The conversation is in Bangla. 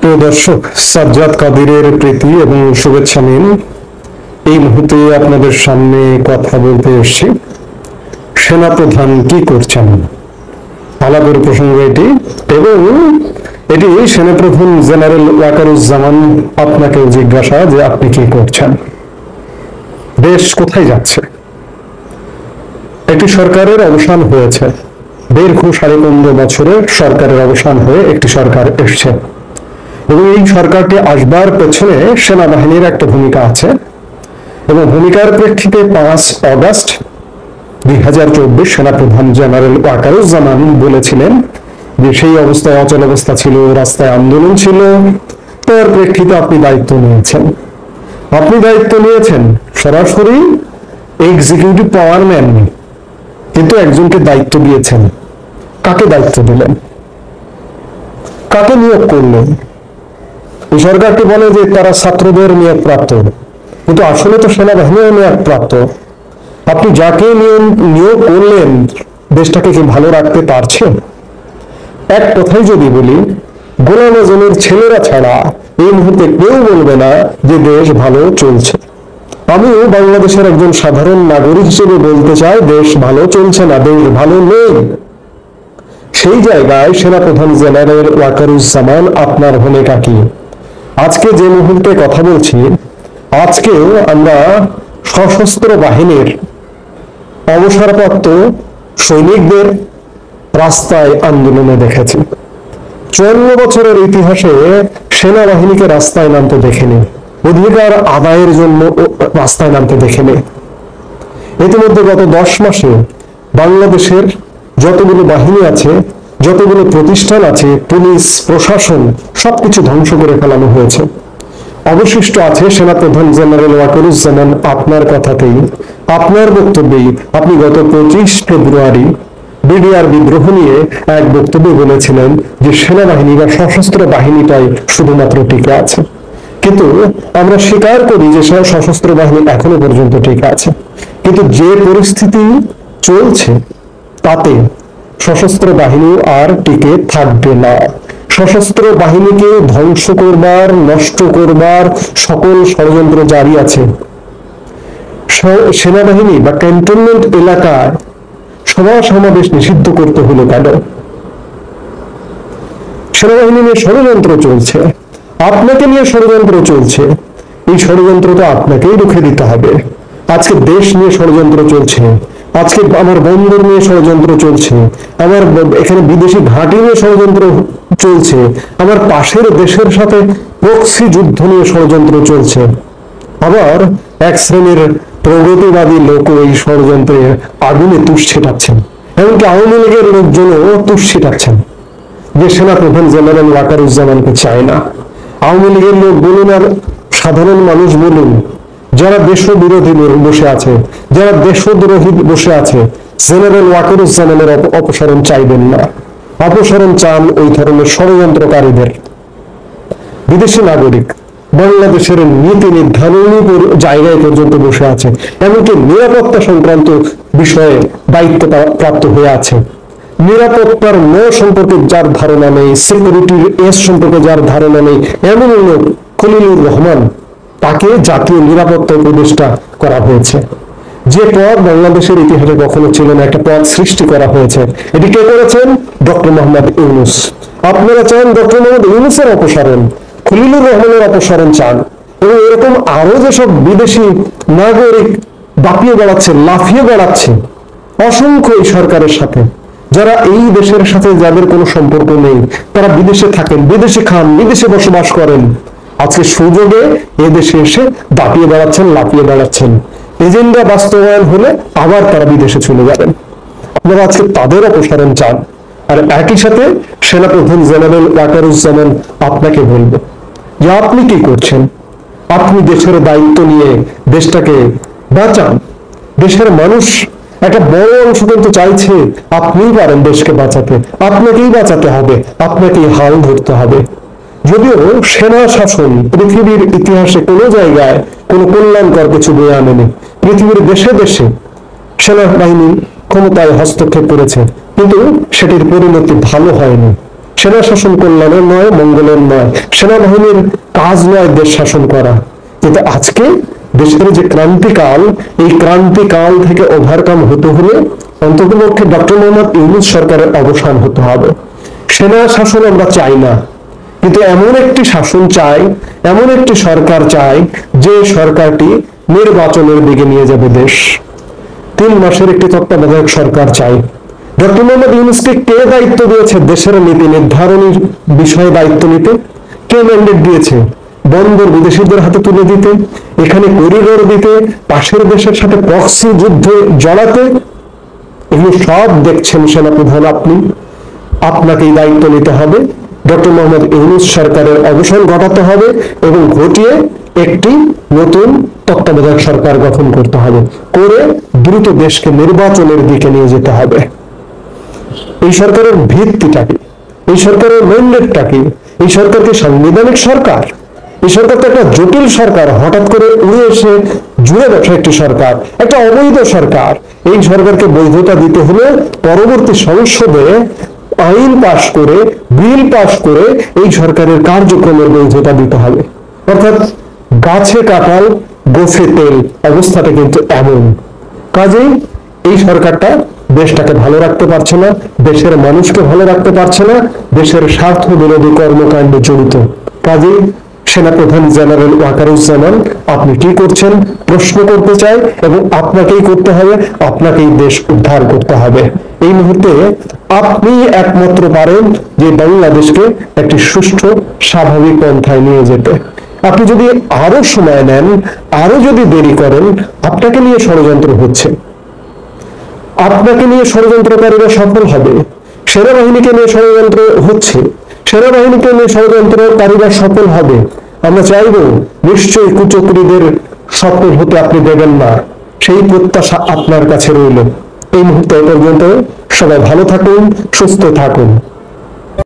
প্রিয় দর্শক, সাজ্জাদ কাদিরের প্রীতি এবং শুভেচ্ছা নিন। এই মুহূর্তে আপনাদের সামনে কথা বলতে এসেছি সেনাপ্রধান কি করছেন, আলাপের প্রসঙ্গ এটি। এবং এটি সেনাপ্রধান জেনারেল ওয়াকারুজ্জামান আপনাকেও জিজ্ঞাসা যে আপনি কি করছেন, দেশ কোথায় যাচ্ছে। একটি সরকারের অবসান হয়েছে, দীর্ঘ 15.5 বছরের সরকারের অবসান হয়ে একটি সরকার এসছে এবং এই সরকারটি আসবার পেছনে সেনাবাহিনীর একটা ভূমিকা আছে এবং ভূমিকার প্রেক্ষিতে 5 অগস্ট 2024 সেনাপ্রধান জেনারেল ওয়াকারুজ্জামান বলেছিলেন যে সেই অবস্থায় অচল অবস্থা ছিল, রাস্তায় আন্দোলন ছিল, তার প্রেক্ষিতে আপনি দায়িত্ব নিয়েছেন। সরাসরি এক্সিকিউটিভ পাওয়ার নেননি, কিন্তু একজনকে দায়িত্ব দিয়েছেন। কাকে দায়িত্ব দিলেন, কাকে নিয়োগ করলেন? এই সরকারটি বলে যে তারা ছাত্রদের নিয়োগ প্রাপ্ত, কিন্তু আসলে তো সেনাবাহিনীও নিয়োগ প্রাপ্ত। আপনি যাকে নিয়োগ করলেন দেশটাকে কি ভালো রাখতে পারছে? এক কথাই যদি বলি, গোলাম আজমের ছেলেরা ছাড়া এই মুহূর্তে কেউ বলবে না যে দেশ ভালো চলছে। আমিও বাংলাদেশের একজন সাধারণ নাগরিক হিসেবে বলতে চাই দেশ ভালো চলছে না, দেশ ভালো নেই। সেই জায়গায় সেনাপ্রধান জেনারেল ওয়াকারুজ্জামান আপনার ভূমিকা কি? আজকে যে মুহূর্তে কথা বলছি, আজকেও আমরা সশস্ত্র বাহিনীর অবসরপ্রাপ্ত সৈনিকদের রাস্তায় আন্দোলনে দেখেছি। 54 বছরের ইতিহাসে সেনাবাহিনীকে রাস্তায় নামতে দেখিনি, অধিকার আদায়ের জন্য রাস্তায় নামতে দেখিনি। ইতিমধ্যে গত 10 মাসে বাংলাদেশের যতগুলো বাহিনী আছে, যতগুলো প্রতিষ্ঠান আছে, পুলিশ, প্রশাসন, সবকিছু ধ্বংস করে ফেলানো হয়েছে। অবশিষ্ট আছে সেনাপ্রধান জেনারেল ওয়াকারুজ্জামান আপনার কথাতেই, আপনার বক্তব্যেই। আপনি গত 25 ফেব্রুয়ারি বিডিআর বিদ্রোহ নিয়ে এক বক্তব্যে বলেছিলেন যে সেনাবাহিনী বা সশস্ত্র বাহিনীটাই শুধুমাত্র টিকে আছে। কিন্তু আমরা স্বীকার করি যে সশস্ত্র বাহিনী এখনো পর্যন্ত টিকে আছে, কিন্তু যে পরিস্থিতি চলছে তাতে সশস্ত্র বাহিনী আর টিকে থাকবে না। সশস্ত্র বাহিনীকে ধ্বংস করবার, নষ্ট করবার সকল ষড়যন্ত্র জারি আছে। সেনাবাহিনী বা ক্যান্টনমেন্ট এলাকায় সভা সমাবেশ নিষিদ্ধ করতে হলো কেন? সেনাবাহিনী নিয়ে ষড়যন্ত্র চলছে, আপনাকে নিয়ে ষড়যন্ত্র চলছে। এই ষড়যন্ত্র তো আপনাকেই রুখে দিতে হবে। আজকে দেশ নিয়ে ষড়যন্ত্র চলছে, আজকে আমার বন্দর নিয়ে ষড়যন্ত্র চলছে, আমার এখানে বিদেশি ঘাঁটি নিয়ে ষড়যন্ত্র চলছে, আমার পাশের দেশের সাথে প্রক্সি যুদ্ধ নিয়ে ষড়যন্ত্র চলছে। আবার এক শ্রেণীর প্রগতিবাদী লোক এই ষড়যন্ত্রের আগুনে তুষ ছিটাচ্ছেন, এমনকি আওয়ামী লীগের লোকজনও তুষ ছিটাচ্ছেন যে সেনাপ্রধান জেনারেল ওয়াকারুজ্জামানকে চায় না। আওয়ামী লীগের লোক বলুন আর সাধারণ মানুষ বলুন, যারা দেশবিরোধী বসে আছে, যারা দেশদ্রোহী বসে আছে, জেনারেল ওয়াকারুজ্জামানের অপসারণ চাইবেন না। অপসারণ চান ওই ধরনের ষড়যন্ত্রকারীদের। বিদেশি নাগরিক বাংলাদেশের নীতি নির্ধারণী জায়গায় পর্যন্ত বসে আছে, এমনকি নিরাপত্তা সংক্রান্ত বিষয়ে দায়িত্ব প্রাপ্ত হয়ে আছে। নিরাপত্তার ন সম্পর্কে যার ধারণা নেই, সিকিউরিটির এস সম্পর্কে যার ধারণা নেই, এমন লোক খলিলুর রহমান, তাকে জাতীয় নিরাপত্তা উপদেষ্টা করা হয়েছে। যে পদ বাংলাদেশের ইতিহাসে কখনো ছিল না, একটা পদ সৃষ্টি করা হয়েছে। এটি কে করেছেন? ডক্টর মোহাম্মদ ইউনূস। আপনারা চান ডক্টর মোহাম্মদ ইউনূসের অপসারণ, খলিলুর রহমানের অপসারণ চান, এবং এরকম আরো যেসব বিদেশি নাগরিক দাপিয়ে বেড়াচ্ছে, লাফিয়ে বেড়াচ্ছে অসংখ্য এই সরকারের সাথে, যারা এই দেশের সাথে যাদের কোনো সম্পর্ক নেই, তারা বিদেশে থাকেন, বিদেশে খান, বিদেশে বসবাস করেন, আজকে সুযোগে এদেশে এসে দাপিয়ে বেড়াচ্ছেন, লাফিয়ে বেড়াচ্ছেন। এজেন্ডা বাস্তবায়ন হলে আবার তারা বিদেশে চলে যাবেন। আপনারা আজকে তাদের অপসারণ চান। আর একই সাথে সেনাপ্রধান জেনারেল ওয়াকারুজ্জামান আপনাকে বলবো যে আপনি কি করছেন? আপনি দেশের দায়িত্ব নিয়ে দেশটাকে বাঁচান। দেশের মানুষ একটা বড় অংশ কিন্তু চাইছে আপনিই পারেন দেশকে বাঁচাতে, আপনাকেই বাঁচাতে হবে, আপনাকেই হাল ধরতে হবে। যদিও সেনা শাসন পৃথিবীর ইতিহাসে কোনো জায়গায় কোনো কল্যাণকর কিছু বয়ে আনেনি। পৃথিবীর দেশে দেশে সেনাবাহিনী ক্ষমতায় হস্তক্ষেপ করেছে, কিন্তু সেটির পরিণতি ভালো হয়নি। সেনা শাসন কল্যাণের নয়, মঙ্গলের নয়, সেনাবাহিনীর কাজ নয় দেশ শাসন করা। কিন্তু আজকে দেশের যে ক্রান্তিকাল, এই ক্রান্তিকাল থেকে ওভারকাম হতে হলে অন্ততপক্ষে ডক্টর মোহাম্মদ ইউনূস সরকারের অবসান হতে হবে। সেনা শাসন আমরা চাই না, কিন্তু এমন একটি শাসন চাই, এমন একটি সরকার চাই যে সরকারটি নির্বাচনের দিকে নিয়ে যাবে দেশ। 3 মাসের একটি তত্ত্বাবধায়ক সরকার চাই। ডক্টর মোহাম্মদ ইউনূসকে কে দায়িত্ব দিয়েছে দেশের নীতি নির্ধারণের বিষয়ে দায়িত্ব নিতে? কে ম্যান্ডেট দিয়েছে? বন্দর বিদেশিদের হাতে তুলে দিতে, এখানে করিডোর দিতে, পাশের দেশের সাথে প্রক্সি যুদ্ধে জড়াতে? এগুলো সব দেখছেন সেনাপ্রধান আপনি। আপনাকেই দায়িত্ব নিতে হবে। ডক্টর মোহাম্মদ ইউনূস সরকারের অবসান ঘটাতে হবে এবং ঘটিয়ে একটি নতুন তত্ত্বাবধায়ক সরকার গঠন করতে হবে, করে দ্রুত দেশকে নির্বাচনের দিকে নিয়ে যেতে হবে। এই সরকারের ভিত্তিটা কি? এই সরকারের ম্যান্ডেটটা কি? এই সরকার কি সাংবিধানিক সরকার? এই সরকার তো একটা জটিল সরকার, হঠাৎ করে উড়ে এসে জুড়ে বসা একটি সরকার, একটা অবৈধ সরকার। এই সরকারকে বৈধতা দিতে হলে পরবর্তী সংসদে আইন পাশ করে, বিল পাশ করে এই সরকারের কার্যক্রমের বৈধতা দিতে হবে। অর্থাৎ গাছে কাঁঠাল গোফে তেল অবস্থাটা কিন্তু এমন। কাজেই এই সরকারটা দেশটাকে ভালো রাখতে পারছে না, দেশের মানুষকে ভালো রাখতে পারছে না, দেশের স্বার্থ বিরোধী কর্মকাণ্ডে জড়িত। কাজেই সেনাপ্রধান জেনারেল ওয়াকারুজ্জামান, আপনি কি করছেন প্রশ্ন করতে চাই, এবং আপনাকেই করতে হবে, আপনাকেই দেশ উদ্ধার করতে হবে। এই মুহূর্তে আপনি একমাত্র পারেন যে বাংলাদেশকে একটি সুষ্ঠু স্বাভাবিক পন্থায় নিয়ে যেতে। আপনি যদি আরো সময় নেন, আরো যদি দেরি করেন, আপনাকে নিয়ে ষড়যন্ত্র হচ্ছে, আপনাকে নিয়ে ষড়যন্ত্রকারীরা সফল হবে। সেনাবাহিনীকে নিয়ে ষড়যন্ত্র হচ্ছে, সেনাবাহিনীকে নিয়ে ষড়যন্ত্রকারীরা সফল হবে। আমরা চাইব নিশ্চয়ই কুচক্রীদের সফল হতে আপনি দেবেন না, সেই প্রত্যাশা আপনার কাছে রইল। এই মুহূর্তে পর্যন্ত সবাই ভালো থাকুন, সুস্থ থাকুন।